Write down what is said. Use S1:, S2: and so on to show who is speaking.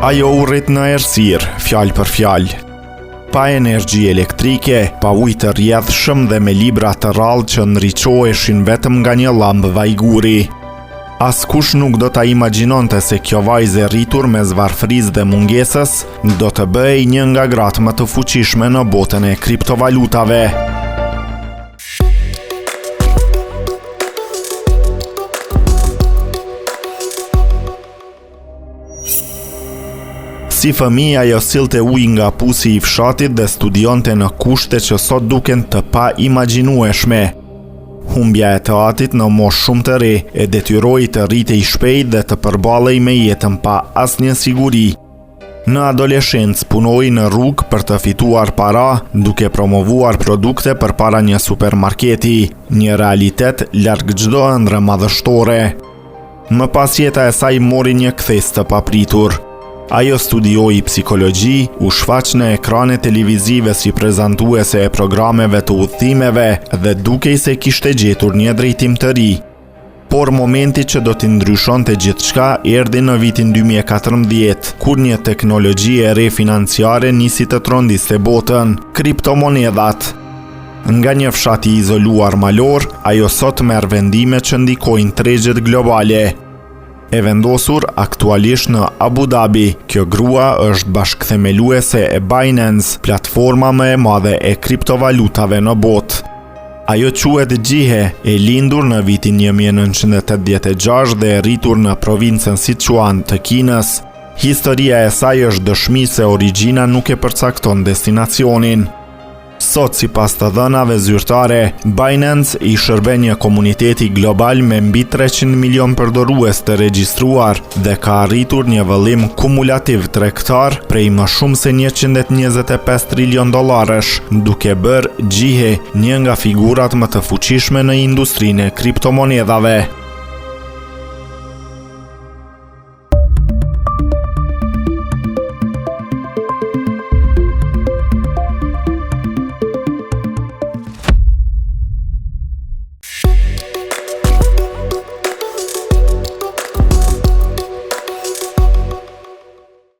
S1: Ajo urrit në errësirë, fjalë për fjalë. Pa energji elektrike, pa ujë të rrjedhshëm dhe me libra të rrallë që ndriçoheshin vetëm nga një llambë vajguri. Askush nuk do ta imagjinonte se kjo vajzë e rritur mes varfërisë dhe mungesës do të bëhej një nga gratë më të fuqishme në botën e kriptovalutave. Si fëmijë ajo sillte ujë nga pusi i fshatit dhe studionte në kushte që sot duken të pa imagjinueshme. Humbja e të atit në moshë shumë të re e detyroi të rritej shpejt dhe të përballej me jetën pa asnjë siguri. Në adoleshencë punoi në rrugë për të fituar para, duke promovuar produkte përpara një supermarketi, një realitet larg çdo ëndre madhështore. Më pas jeta e saj mori një kthes të papritur. Ajo studioi psikologji, u shfaq në ekrane televizive si prezantuese e programeve të udhëtimeve dhe dukej se kishte gjetur një drejtim të ri. Por momenti që do t'i ndryshonte gjithçka erdhi në vitin 2014, kur një teknologji e re financiare nisi të trondiste botën, kriptomonedhat. Nga një fshat i izoluar malor, ajo sot merr vendime që ndikojnë tregjet globale. E vendosur aktualisht në Abu Dhabi, kjo grua është bashkëthemeluese e Binance, platforma më e madhe e kriptovalutave në botë. Ajo quhet Gjihe, e lindur në vitin 1986 dhe e rritur në provincën Sichuan të Kinës. Historia e saj është dëshmi se origjina nuk e përcakton destinacionin. Sot, sipas të dhënave zyrtare, Binance i shërben një komuniteti global me mbi 300 milion përdorues të regjistruar dhe ka arritur një vëllim kumulativ tregtar prej më shumë se 125 trilion dollarësh, duke bërë Gjihe një nga figurat më të fuqishme në industrinë e kriptomonedhave.